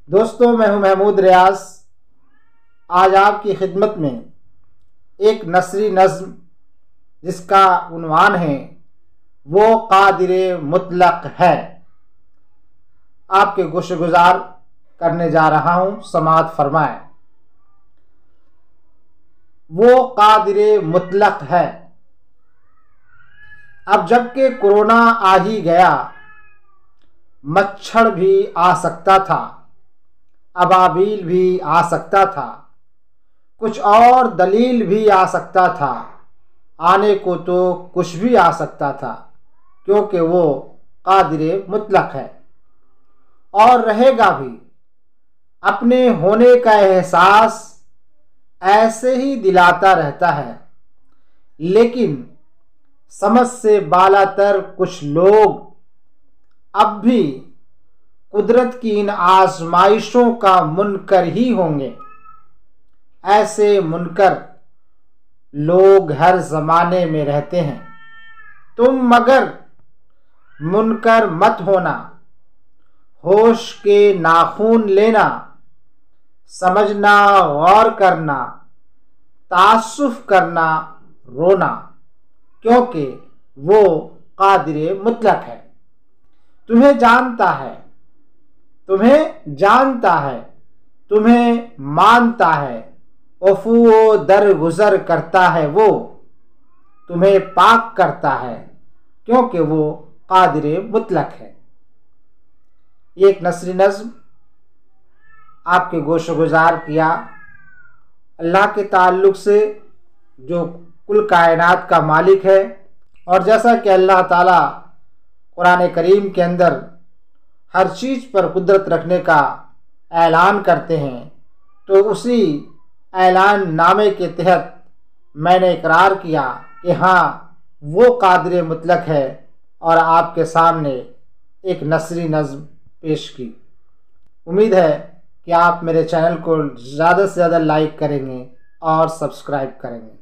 دوستو، میں ہوں محمود ریاض۔ آج آپ کی خدمت میں ایک نثری نظم جس کا عنوان ہے وہ قادر مطلق ہے، آپ کے گوش گزار کرنے جا رہا ہوں۔ سماعت فرمائیں۔ وہ قادر مطلق ہے۔ اب جب کہ کورونا آ ہی گیا، مچھر بھی آ سکتا تھا، ابابیل بھی آ سکتا تھا، کچھ اور دلیل بھی آ سکتا تھا، آنے کو تو کچھ بھی آ سکتا تھا، کیونکہ وہ قادر مطلق ہے اور رہے گا بھی۔ اپنے ہونے کا احساس ایسے ہی دلاتا رہتا ہے، لیکن سمجھ سے بالا تر کچھ لوگ اب بھی قدرت کی ان آزمائشوں کا منکر ہی ہوں گے۔ ایسے منکر لوگ ہر زمانے میں رہتے ہیں۔ تم مگر منکر مت ہونا، ہوش کے ناخون لینا، سمجھنا، غور کرنا، تعسف کرنا، رونا، کیونکہ وہ قادر مطلق ہے۔ تمہیں جانتا ہے، تمہیں مانتا ہے، عفو و درگزر کرتا ہے، وہ تمہیں پاک کرتا ہے، کیونکہ وہ قادر مطلق ہے۔ یہ ایک نثری نظم آپ کے گوش گزار کیا اللہ کے تعلق سے، جو کل کائنات کا مالک ہے، اور جیسا کہ اللہ تعالیٰ قرآن کریم کے اندر ہر چیز پر قدرت رکھنے کا اعلان کرتے ہیں، تو اسی اعلان نامے کے تحت میں نے اقرار کیا کہ ہاں وہ قادر مطلق ہے، اور آپ کے سامنے ایک نثری نظم پیش کی۔ امید ہے کہ آپ میرے چینل کو زیادہ سے زیادہ لائک کریں گے اور سبسکرائب کریں گے۔